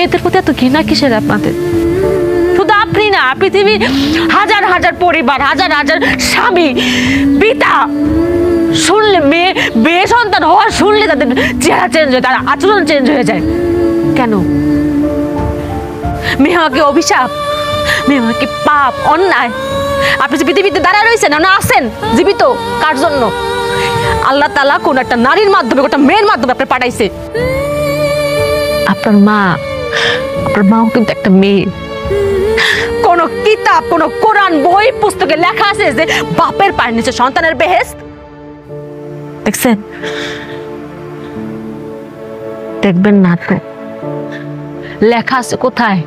মেয়েদের প্রতি এত ঘৃণা কিসের আপনাদের? শুধু আপনি না, পৃথিবীর হাজার হাজার পরিবার, হাজার হাজার স্বামী, পিতা শুনলে মেয়ে সন্তান হওয়ার শুনলে তাদের চেহারা চেঞ্জ হয়, তার আচরণ চেঞ্জ হয়ে যায়। কেন? মেয়ে হওয়াকে অভিশাপ, মেয়ে হওয়াকে পাপ, অন্যায়? আপনি যে পৃথিবীতে দাঁড়ায় রয়েছেন না আছেন জীবিত, কার জন্য? আল্লাহ তাআলা কোন একটা নারীর মাধ্যমে, একটা মেয়ের মাধ্যমে আপনি পাঠাইছে। আপনার মাও কিন্তু একটা মেয়ে। কোন কিতাব, কোন কোরআন বই পুস্তকে লেখা আছে যে বাপের পায়ের নিচে সন্তানের বেহেশত? দেখছেন? দেখবেন না তো। লেখা আছে কোথায়?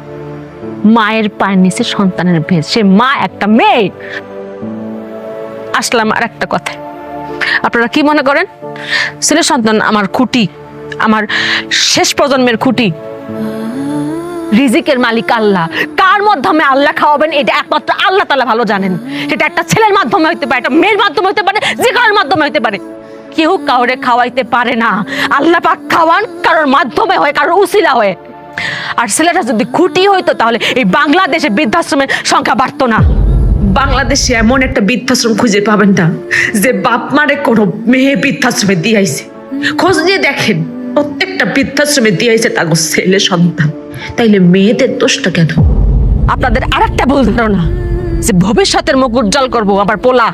মায়ের পায়ের নিচে সন্তানের বেহেশত। সে মা একটা মেয়ে। আসলাম আর একটা কথা, আপনারা কি মনে করেন ছেলে সন্তান আমার খুঁটি, আমার শেষ প্রজন্মের খুঁটি? রিজিকের মালিক আল্লাহ। কার মাধ্যমে আল্লাহ খাওয়াবেন এটা একমাত্র আল্লাহ তাআলা ভালো জানেন। সেটা একটা ছেলের মাধ্যমে হইতে পারে, একটা মেয়ের মাধ্যমে হইতে পারে, যে কারোর মাধ্যমে হইতে পারে। কেউ কাউরে খাওয়াইতে পারে না। আল্লাহ পাক খাওয়ান কারোর মাধ্যমে হয়, কারোর উসিলা হয়। আর ছেলেটা যদি খুঁটি হইতো তাহলে এই বাংলাদেশে বৃদ্ধাশ্রমের সংখ্যা বাড়তো না। বাংলাদেশে এমন একটা বৃদ্ধাশ্রম খুঁজে পাবেন না যে বাপ মারে কোনো মেয়ে বৃদ্ধাশ্রমে দিয়াইছে। খোঁজ নিয়ে দেখেন, প্রত্যেকটা বৃদ্ধাশ্রমে দিয়াইছে তার ছেলে সন্তান। তাইলে মেয়েদের দোষটা কেন? আপনাদের আরেকটা ভুল ধারণা যে ভবিষ্যতের মুখ উজ্জ্বল করবো আবার পোলা।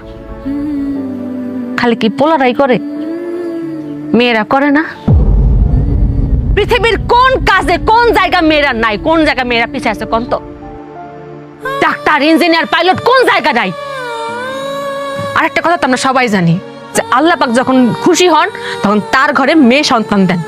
খালি কি পোলারাই করে? মেয়েরা করে না? পৃথিবীর কোন কাজে কোন জায়গা মেয়েরা নাই? কোন জায়গা মেয়েরা পিছিয়ে আছে কোন তো? ডাক্তার, ইঞ্জিনিয়ার, পাইলট কোন জায়গা নাই? আরেকটা কথা তো আমরা সবাই জানি যে আল্লাহ পাক যখন খুশি হন তখন তার ঘরে মেয়ে সন্তান দেন।